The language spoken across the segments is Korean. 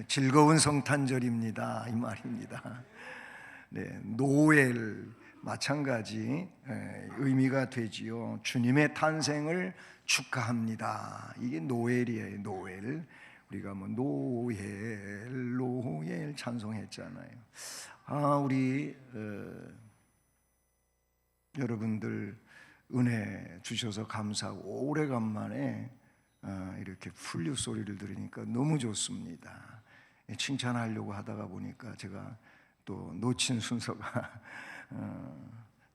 즐거운 성탄절입니다 이 말입니다. 네, 노엘 마찬가지 의미가 되지요. 주님의 탄생을 축하합니다. 이게 노엘이에요. 노엘. 우리가 뭐 노엘 찬송했잖아요. 우리 여러분들 은혜 주셔서 감사하고 오래간만에 이렇게 풀류 소리를 들으니까 너무 좋습니다. 칭찬하려고 하다가 보니까 제가 또 놓친 순서가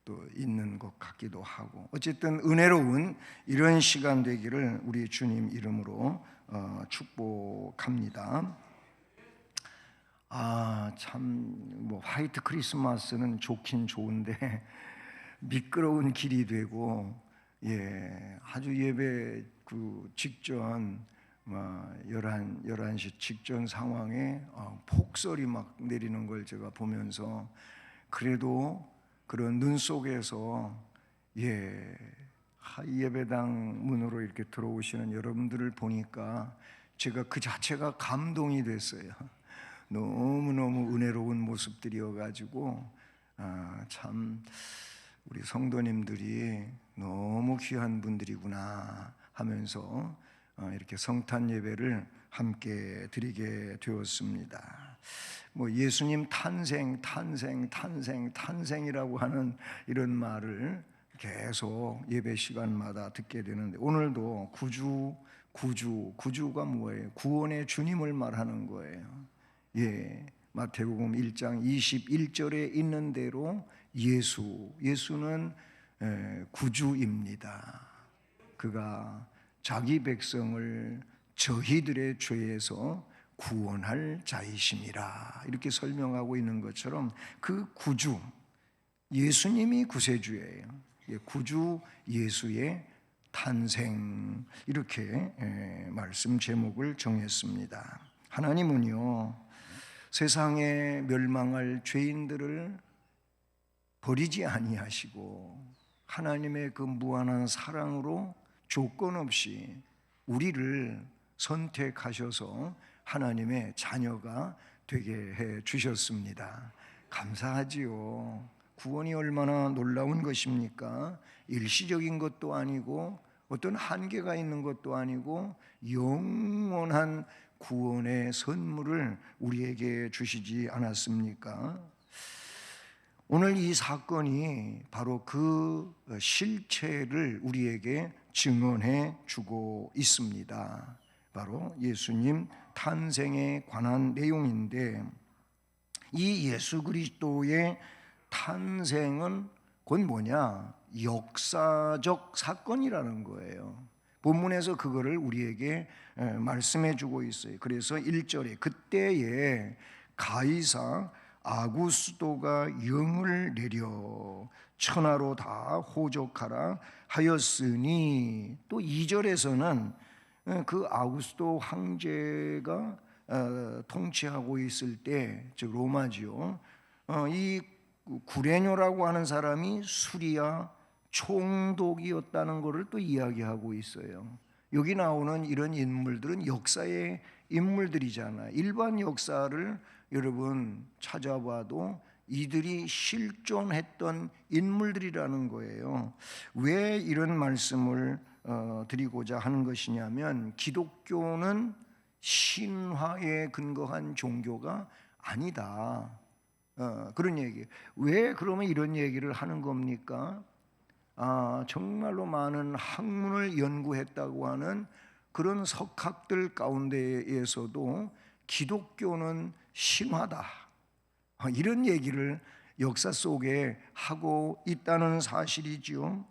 또 있는 것 같기도 하고, 어쨌든 은혜로운 이런 시간 되기를 우리 주님 이름으로 축복합니다. 참 화이트 크리스마스는 좋긴 좋은데 미끄러운 길이 되고, 아주 예배 직전 11시 직전 상황에 폭설이 막 내리는 걸 제가 보면서, 그래도 그런 눈 속에서 예배당 문으로 이렇게 들어오시는 여러분들을 보니까 제가 그 자체가 감동이 됐어요. 너무너무 은혜로운 모습들이어가지고 참 우리 성도님들이 너무 귀한 분들이구나 하면서 이렇게 성탄 예배를 함께 드리게 되었습니다. 예수님 탄생이라고 하는 이런 말을 계속 예배 시간마다 듣게 되는데, 오늘도 구주가 뭐예요? 구원의 주님을 말하는 거예요. 마태복음 1장 21절에 있는 대로 예수는 구주입니다. 그가 자기 백성을 저희들의 죄에서 구원할 자이심이라, 이렇게 설명하고 있는 것처럼 그 구주 예수님이 구세주예요. 구주 예수의 탄생, 이렇게 말씀 제목을 정했습니다. 하나님은요, 세상에 멸망할 죄인들을 버리지 아니하시고 하나님의 그 무한한 사랑으로 조건 없이 우리를 선택하셔서 하나님의 자녀가 되게 해 주셨습니다. 감사하지요. 구원이 얼마나 놀라운 것입니까? 일시적인 것도 아니고 어떤 한계가 있는 것도 아니고 영원한 구원의 선물을 우리에게 주시지 않았습니까? 오늘 이 사건이 바로 그 실체를 우리에게 증언해 주고 있습니다. 바로 예수님 탄생에 관한 내용인데, 이 예수 그리스도의 탄생은 곧 뭐냐? 역사적 사건이라는 거예요. 본문에서 그거를 우리에게 말씀해 주고 있어요. 그래서 1절에 그때에 가이사 아구스도가 영을 내려 천하로 다 호족하라 하였으니, 또 2절에서는 그 아구스도 황제가 통치하고 있을 때, 즉 로마지요, 이 구레뇨라고 하는 사람이 수리아 총독이었다는 것을 또 이야기하고 있어요. 여기 나오는 이런 인물들은 역사의 인물들이잖아요. 일반 역사를 여러분 찾아봐도 이들이 실존했던 인물들이라는 거예요. 왜 이런 말씀을 드리고자 하는 것이냐면, 기독교는 신화에 근거한 종교가 아니다, 그런 얘기예요. 왜 그러면 이런 얘기를 하는 겁니까? 정말로 많은 학문을 연구했다고 하는 그런 석학들 가운데에서도 기독교는 신화다, 이런 얘기를 역사 속에 하고 있다는 사실이지요.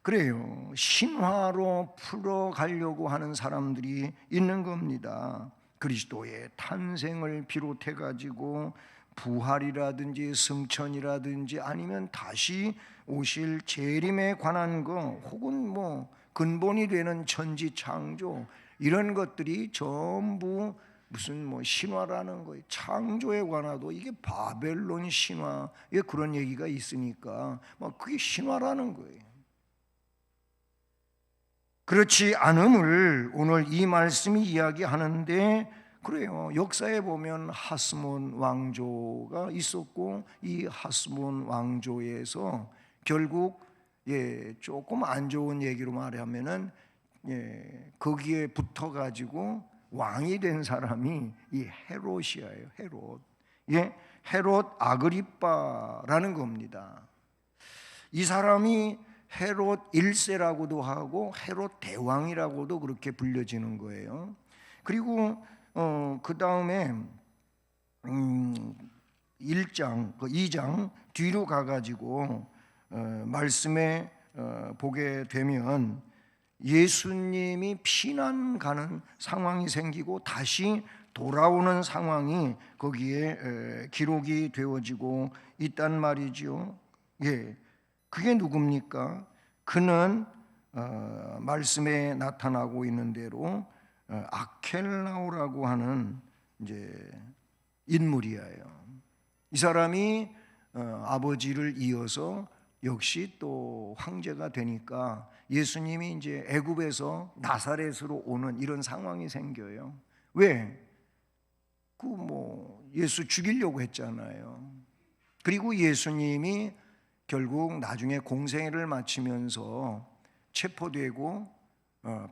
그래요. 신화로 풀어가려고 하는 사람들이 있는 겁니다. 그리스도의 탄생을 비롯해 가지고 부활이라든지 승천이라든지 아니면 다시 오실 재림에 관한 거, 혹은 근본이 되는 천지 창조, 이런 것들이 전부 무슨 신화라는 거예요. 창조에 관하도 이게 바벨론 신화에 그런 얘기가 있으니까 그게 신화라는 거예요. 그렇지 않음을 오늘 이 말씀이 이야기하는데, 그래요. 역사에 보면 하스몬 왕조가 있었고 이 하스몬 왕조에서 결국 조금 안 좋은 얘기로 말하면은 거기에 붙어 가지고 왕이 된 사람이 이 헤롯이에요. 헤롯. 헤롯 아그리빠라는 겁니다. 이 사람이 헤롯 1세라고도 하고 헤롯 대왕이라고도 그렇게 불려지는 거예요. 그리고 그 다음에 1장, 2장 뒤로 가가지고 말씀에 보게 되면 예수님이 피난 가는 상황이 생기고 다시 돌아오는 상황이 거기에 기록이 되어지고 있단 말이죠. 그게 누굽니까? 그는 말씀에 나타나고 있는 대로 아켈라오라고 하는 이제 인물이에요. 이 사람이 아버지를 이어서 역시 또 황제가 되니까 예수님이 이제 애굽에서 나사렛으로 오는 이런 상황이 생겨요. 왜? 예수 죽이려고 했잖아요. 그리고 예수님이 결국 나중에 공생애를 마치면서 체포되고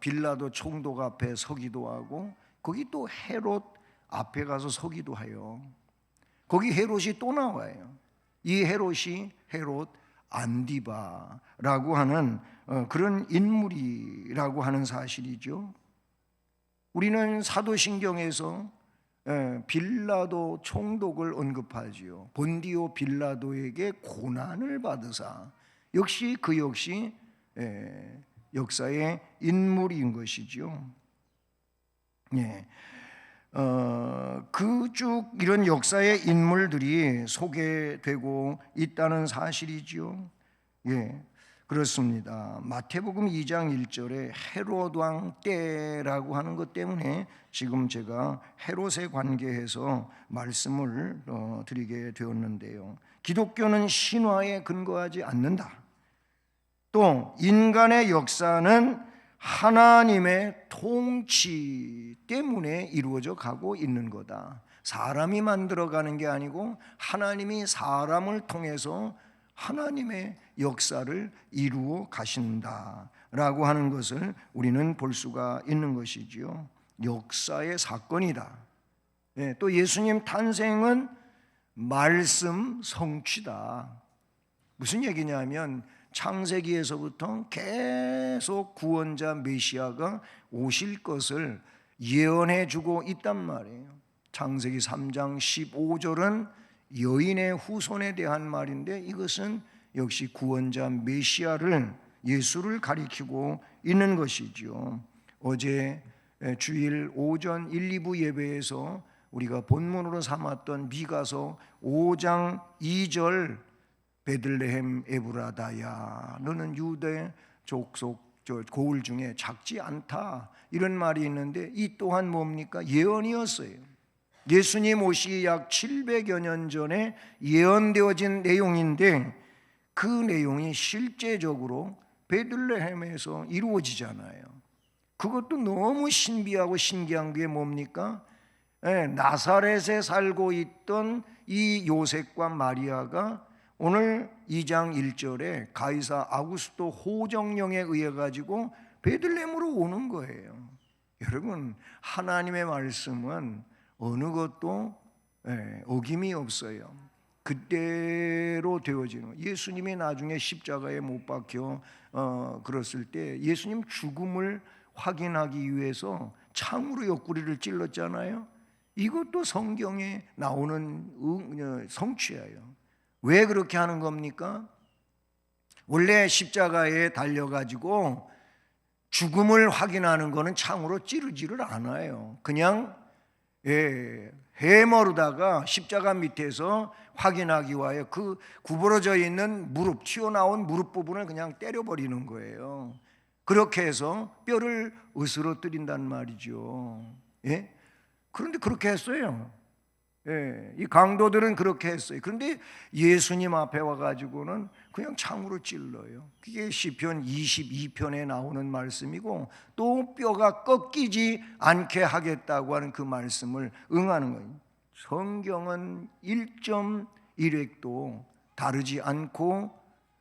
빌라도 총독 앞에 서기도 하고 거기 또 헤롯 앞에 가서 서기도 해요. 거기 헤롯이 또 나와요. 이 헤롯이 헤롯 안디바라고 하는 그런 인물이라고 하는 사실이죠. 우리는 사도신경에서 빌라도 총독을 언급하지요. 본디오 빌라도에게 고난을 받으사 역시 그 역시 역사의 인물인 것이죠. 그 쭉 이런 역사의 인물들이 소개되고 있다는 사실이죠. 그렇습니다. 마태복음 2장 1절에 헤롯 왕 때라고 하는 것 때문에 지금 제가 헤롯에 관계해서 말씀을 드리게 되었는데요. 기독교는 신화에 근거하지 않는다. 또 인간의 역사는 하나님의 통치 때문에 이루어져 가고 있는 거다. 사람이 만들어가는 게 아니고 하나님이 사람을 통해서 하나님의 역사를 이루어 가신다라고 하는 것을 우리는 볼 수가 있는 것이지요. 역사의 사건이다. 또 예수님 탄생은 말씀 성취다. 무슨 얘기냐면 창세기에서부터 계속 구원자 메시아가 오실 것을 예언해 주고 있단 말이에요. 창세기 3장 15절은 여인의 후손에 대한 말인데 이것은 역시 구원자 메시아를 예수를 가리키고 있는 것이지요. 어제 주일 오전 1, 2부 예배에서 우리가 본문으로 삼았던 미가서 5장 2절 베들레헴 에브라다야 너는 유대 족속 고을 중에 작지 않다 이런 말이 있는데 이 또한 뭡니까? 예언이었어요. 예수님 오시기 약 700여 년 전에 예언되어진 내용인데 그 내용이 실제적으로 베들레헴에서 이루어지잖아요. 그것도 너무 신비하고 신기한 게 뭡니까? 나사렛에 살고 있던 이 요셉과 마리아가 오늘 2장 1절에 가이사 아구스도 호정령에 의해 가지고 베들레헴으로 오는 거예요. 여러분, 하나님의 말씀은 어느 것도 어김이 없어요. 그대로 되어지는. 예수님이 나중에 십자가에 못 박혀 그랬을 때 예수님 죽음을 확인하기 위해서 창으로 옆구리를 찔렀잖아요. 이것도 성경에 나오는 성취예요. 왜 그렇게 하는 겁니까? 원래 십자가에 달려가지고 죽음을 확인하는 거는 창으로 찌르지를 않아요. 그냥 해머르다가 십자가 밑에서 확인하기 위하여 그 구부러져 있는 무릎, 튀어나온 무릎 부분을 그냥 때려버리는 거예요. 그렇게 해서 뼈를 으스러뜨린단 말이죠. 그런데 그렇게 했어요. 예, 이 강도들은 그렇게 했어요. 그런데 예수님 앞에 와가지고는 그냥 창으로 찔러요. 그게 시편 22편에 나오는 말씀이고, 또 뼈가 꺾이지 않게 하겠다고 하는 그 말씀을 응하는 거예요. 성경은 1.1획도 다르지 않고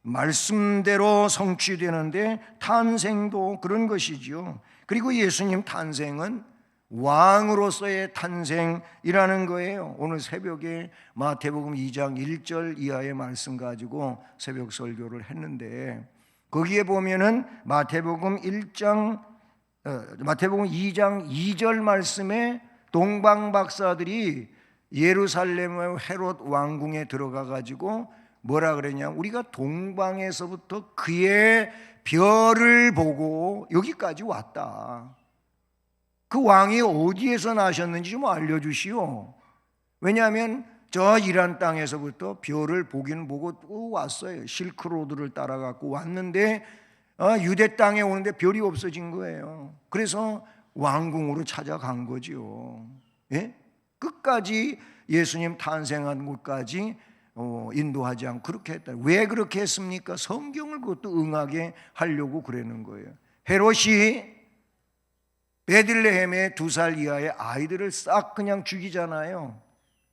말씀대로 성취되는데, 탄생도 그런 것이지요. 그리고 예수님 탄생은 왕으로서의 탄생이라는 거예요. 오늘 새벽에 마태복음 2장 1절 이하의 말씀 가지고 새벽 설교를 했는데, 거기에 보면은 마태복음 2장 2절 말씀에 동방 박사들이 예루살렘의 헤롯 왕궁에 들어가 가지고 뭐라 그랬냐, 우리가 동방에서부터 그의 별을 보고 여기까지 왔다. 그 왕이 어디에서 나셨는지 좀 알려주시오. 왜냐하면 저 이란 땅에서부터 별을 보기는 보고 또 왔어요. 실크로드를 따라갖고 왔는데 유대 땅에 오는데 별이 없어진 거예요. 그래서 왕궁으로 찾아간 거죠. 예? 끝까지 예수님 탄생한 곳까지 인도하지 않고 그렇게 했다. 왜 그렇게 했습니까? 성경을 그것도 응하게 하려고 그러는 거예요. 헤롯이 베들레헴의 2살 이하의 아이들을 싹 그냥 죽이잖아요.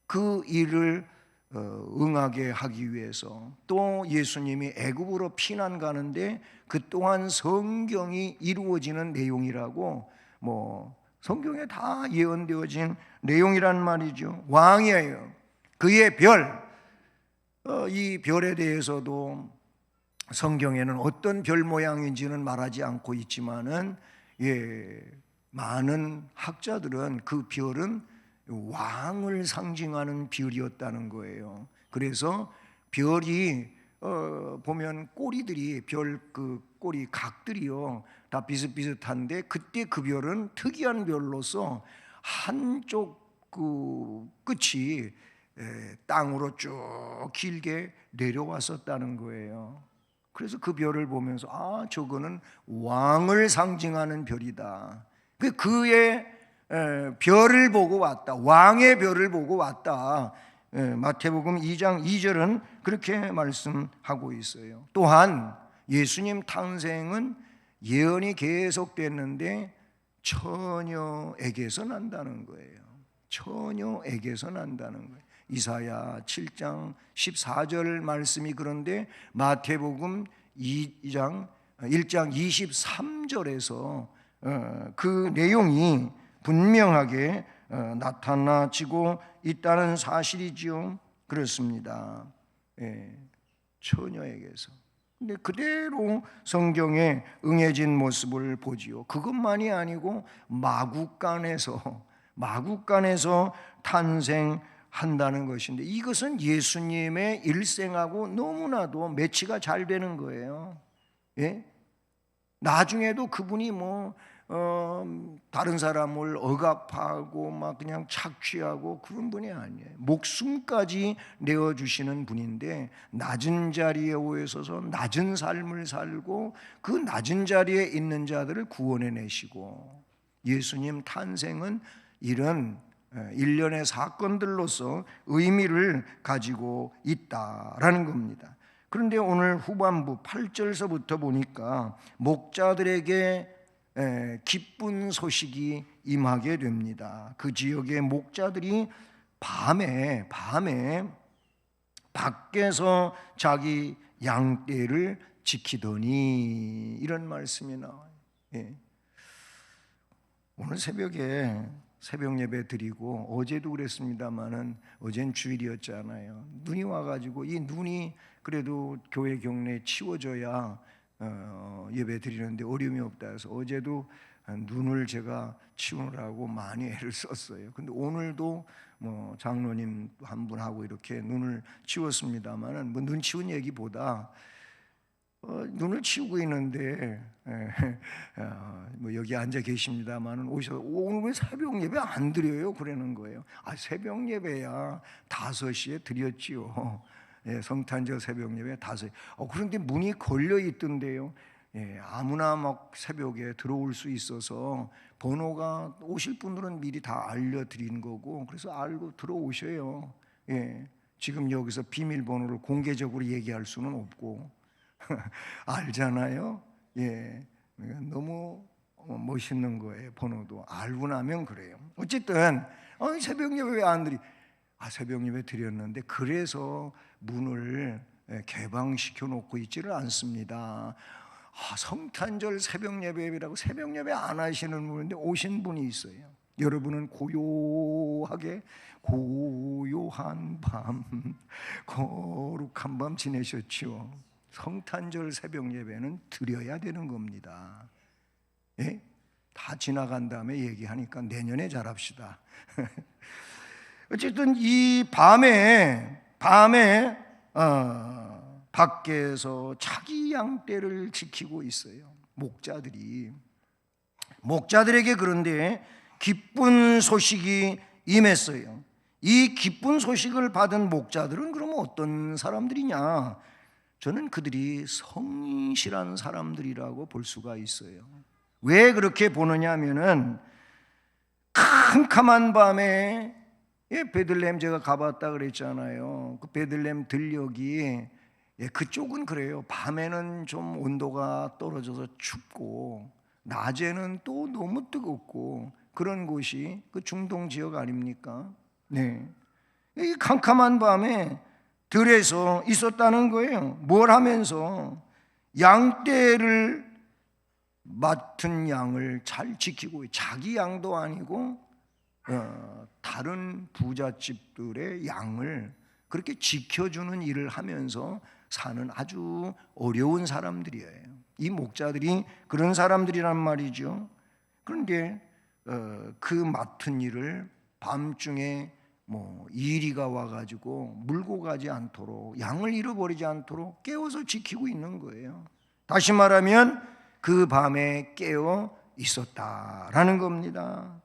그 일을 응하게 하기 위해서, 또 예수님이 애굽으로 피난 가는데 그 또한 성경이 이루어지는 내용이라고, 성경에 다 예언되어진 내용이란 말이죠. 왕이에요. 그의 별, 이 별에 대해서도 성경에는 어떤 별 모양인지는 말하지 않고 있지만은, 많은 학자들은 그 별은 왕을 상징하는 별이었다는 거예요. 그래서 별이 보면 꼬리들이, 별 그 꼬리 각들이요 다 비슷비슷한데, 그때 그 별은 특이한 별로서 한쪽 그 끝이 땅으로 쭉 길게 내려왔었다는 거예요. 그래서 그 별을 보면서 저거는 왕을 상징하는 별이다. 그의 별을 보고 왔다. 왕의 별을 보고 왔다. 마태복음 2장 2절은 그렇게 말씀하고 있어요. 또한 예수님 탄생은 예언이 계속됐는데 처녀에게서 난다는 거예요. 처녀에게서 난다는 거예요. 이사야 7장 14절 말씀이 그런데 마태복음 1장 23절에서 그 내용이 분명하게 나타나지고 있다는 사실이지요. 그렇습니다. 처녀에게서. 근데 그대로 성경에 응해진 모습을 보지요. 그것만이 아니고 마국간에서 탄생한다는 것인데, 이것은 예수님의 일생하고 너무나도 매치가 잘 되는 거예요. 나중에도 그분이 다른 사람을 억압하고 막 그냥 착취하고 그런 분이 아니에요. 목숨까지 내어주시는 분인데, 낮은 자리에 오셔서 낮은 삶을 살고 그 낮은 자리에 있는 자들을 구원해내시고, 예수님 탄생은 이런 일련의 사건들로서 의미를 가지고 있다라는 겁니다. 그런데 오늘 후반부 8절서부터 보니까 목자들에게 기쁜 소식이 임하게 됩니다. 그 지역의 목자들이 밤에 밖에서 자기 양떼를 지키더니, 이런 말씀이 나와요. 오늘 새벽에 새벽 예배 드리고, 어제도 그랬습니다만은 어젠 주일이었잖아요. 눈이 와가지고, 이 눈이 그래도 교회 경내에 치워져야 예배 드리는데 어려움이 없다 해서 어제도 눈을 제가 치우느라고 많이 애를 썼어요. 근데 오늘도 장로님 한 분하고 이렇게 눈을 치웠습니다만은, 눈 치운 얘기보다 눈을 치우고 있는데 여기 앉아 계십니다만은 오셔서 오늘 왜 새벽 예배 안 드려요? 그러는 거예요. 새벽 예배야 5시에 드렸지요. 성탄절 새벽 예배 5시. 그런데 문이 걸려 있던데요. 아무나 막 새벽에 들어올 수 있어서 번호가 오실 분들은 미리 다 알려드린 거고, 그래서 알고 들어오셔요. 예, 지금 여기서 비밀번호를 공개적으로 얘기할 수는 없고 알잖아요. 예, 너무 멋있는 거예요. 번호도 알고 나면 그래요. 어쨌든 새벽 예배 왜 안 드리? 새벽 예배 드렸는데 그래서 문을 개방시켜 놓고 있지를 않습니다. 성탄절 새벽 예배라고 새벽 예배 안 하시는 분인데 오신 분이 있어요. 여러분은 고요하게 고요한 밤, 거룩한 밤 지내셨죠. 성탄절 새벽 예배는 드려야 되는 겁니다. 예? 다 지나간 다음에 얘기하니까 내년에 잘합시다. 어쨌든 이 밤에 밖에서 자기 양떼를 지키고 있어요. 목자들에게 그런데 기쁜 소식이 임했어요. 이 기쁜 소식을 받은 목자들은 그러면 어떤 사람들이냐? 저는 그들이 성실한 사람들이라고 볼 수가 있어요. 왜 그렇게 보느냐 하면은 캄캄한 밤에 베들레헴 제가 가봤다 그랬잖아요. 그 베들레헴 들녘이 그쪽은 그래요. 밤에는 좀 온도가 떨어져서 춥고 낮에는 또 너무 뜨겁고 그런 곳이 그 중동 지역 아닙니까? 네. 이 캄캄한 밤에 들에서 있었다는 거예요. 뭘 하면서? 양떼를 맡은 양을 잘 지키고, 자기 양도 아니고 다른 부잣집들의 양을 그렇게 지켜주는 일을 하면서 사는 아주 어려운 사람들이에요. 이 목자들이 그런 사람들이란 말이죠. 그런데 그 맡은 일을 밤중에 이리가 와가지고 물고 가지 않도록, 양을 잃어버리지 않도록 깨워서 지키고 있는 거예요. 다시 말하면 그 밤에 깨어 있었다라는 겁니다.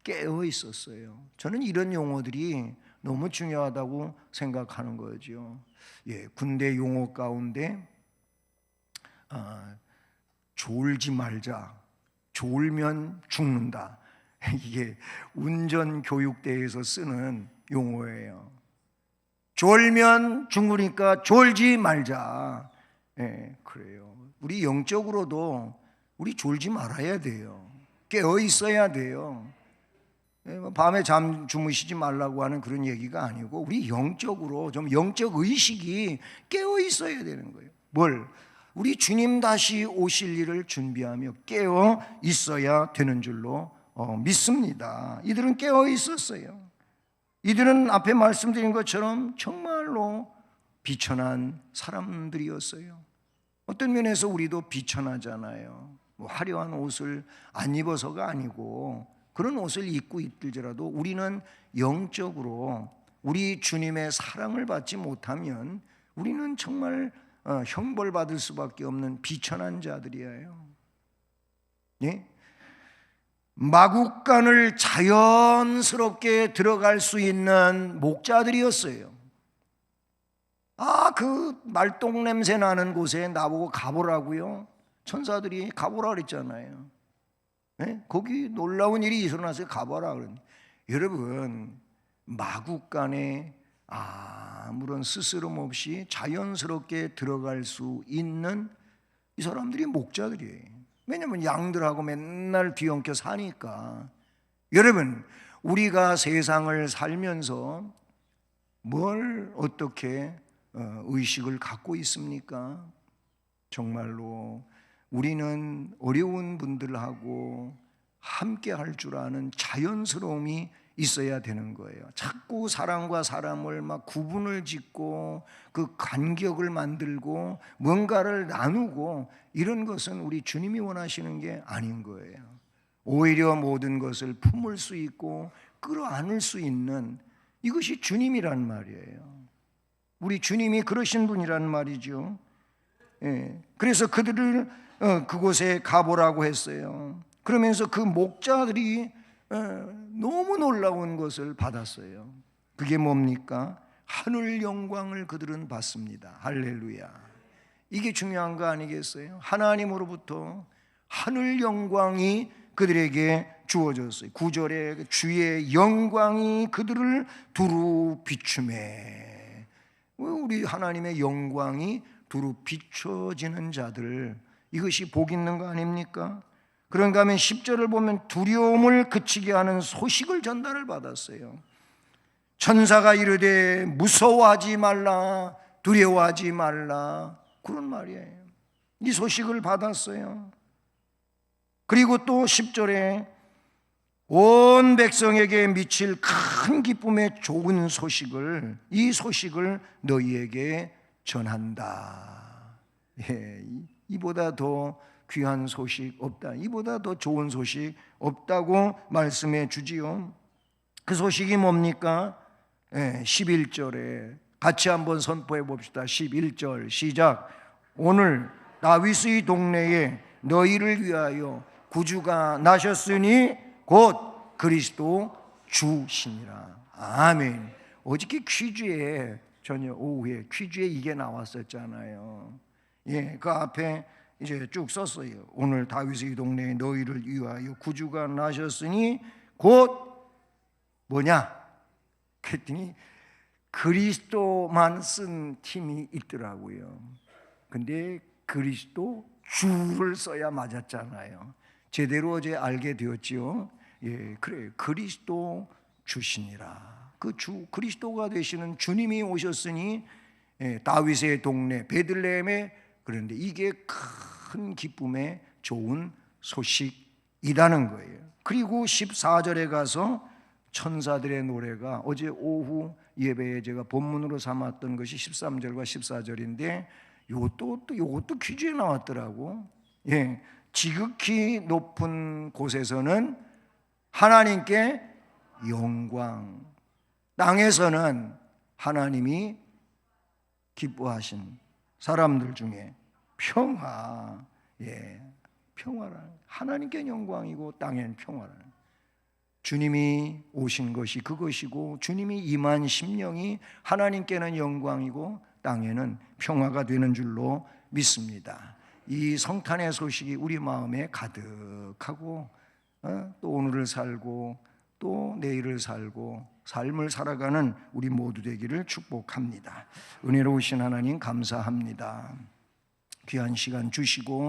깨어 있었어요. 저는 이런 용어들이 너무 중요하다고 생각하는 거죠. 군대 용어 가운데 졸지 말자, 졸면 죽는다. 이게 운전 교육대에서 쓰는 용어예요. 졸면 죽으니까 졸지 말자. 그래요. 우리 영적으로도 우리 졸지 말아야 돼요. 깨어 있어야 돼요. 밤에 잠 주무시지 말라고 하는 그런 얘기가 아니고 우리 영적으로 좀 영적 의식이 깨어 있어야 되는 거예요. 우리 주님 다시 오실 일을 준비하며 깨어 있어야 되는 줄로 믿습니다. 이들은 깨어 있었어요. 이들은 앞에 말씀드린 것처럼 정말로 비천한 사람들이었어요. 어떤 면에서 우리도 비천하잖아요. 화려한 옷을 안 입어서가 아니고 그런 옷을 입고 있을지라도 우리는 영적으로 우리 주님의 사랑을 받지 못하면 우리는 정말 형벌받을 수밖에 없는 비천한 자들이에요. 예? 마국간을 자연스럽게 들어갈 수 있는 목자들이었어요. 그 말똥 냄새 나는 곳에 나보고 가보라고요. 천사들이 가보라 그랬잖아요. 네? 거기 놀라운 일이 일어나서 가봐라. 여러분, 마국간에 아무런 스스럼 없이 자연스럽게 들어갈 수 있는 이 사람들이 목자들이에요. 왜냐하면 양들하고 맨날 뒤엉켜 사니까. 여러분, 우리가 세상을 살면서 뭘 어떻게 의식을 갖고 있습니까? 정말로 우리는 어려운 분들하고 함께 할 줄 아는 자연스러움이 있어야 되는 거예요. 자꾸 사람과 사람을 막 구분을 짓고 그 간격을 만들고 뭔가를 나누고 이런 것은 우리 주님이 원하시는 게 아닌 거예요. 오히려 모든 것을 품을 수 있고 끌어안을 수 있는 이것이 주님이란 말이에요. 우리 주님이 그러신 분이란 말이죠. 그래서 그들을 그곳에 가보라고 했어요. 그러면서 그 목자들이 너무 놀라운 것을 받았어요. 그게 뭡니까? 하늘 영광을 그들은 받습니다. 할렐루야. 이게 중요한 거 아니겠어요? 하나님으로부터 하늘 영광이 그들에게 주어졌어요. 9절에 주의 영광이 그들을 두루 비추매. 우리 하나님의 영광이 두루 비춰지는 자들, 이것이 복 있는 거 아닙니까? 그런가 하면 10절을 보면 두려움을 그치게 하는 소식을 전달을 받았어요. 천사가 이르되 무서워하지 말라, 두려워하지 말라, 그런 말이에요. 이 소식을 받았어요. 그리고 또 10절에 온 백성에게 미칠 큰 기쁨의 좋은 소식을, 이 소식을 너희에게 전한다. 예, 이보다 더 귀한 소식 없다, 이보다 더 좋은 소식 없다고 말씀해 주지요. 그 소식이 뭡니까? 11절에 같이 한번 선포해 봅시다. 11절 시작. 오늘 다윗의 동네에 너희를 위하여 구주가 나셨으니 곧 그리스도 주시니라. 아멘. 어저께 퀴즈에, 저녁 오후에 퀴즈에 이게 나왔었잖아요. 예, 그 앞에 이제 쭉 썼어요. 오늘 다윗의 동네에 너희를 위하여 구주가 나셨으니 곧 뭐냐? 그랬더니 그리스도만 쓴 팀이 있더라고요. 근데 그리스도 주를 써야 맞았잖아요. 제대로 어제 알게 되었지요. 예, 그래요. 그리스도 주시니라. 그 주, 그리스도가 되시는 주님이 오셨으니, 다윗의 동네 베들레헴에, 그런데 이게 큰 기쁨의 좋은 소식이라는 거예요. 그리고 14절에 가서 천사들의 노래가, 어제 오후 예배에 제가 본문으로 삼았던 것이 13절과 14절인데 요것도 퀴즈에 나왔더라고. 예, 지극히 높은 곳에서는 하나님께 영광, 땅에서는 하나님이 기뻐하신 사람들 중에 평화, 예, 평화라는, 하나님께 영광이고 땅엔 평화라는, 주님이 오신 것이 그것이고 주님이 임한 심령이 하나님께는 영광이고 땅에는 평화가 되는 줄로 믿습니다. 이 성탄의 소식이 우리 마음에 가득하고 또 오늘을 살고 또 내일을 살고 삶을 살아가는 우리 모두 되기를 축복합니다. 은혜로우신 하나님 감사합니다. 귀한 시간 주시고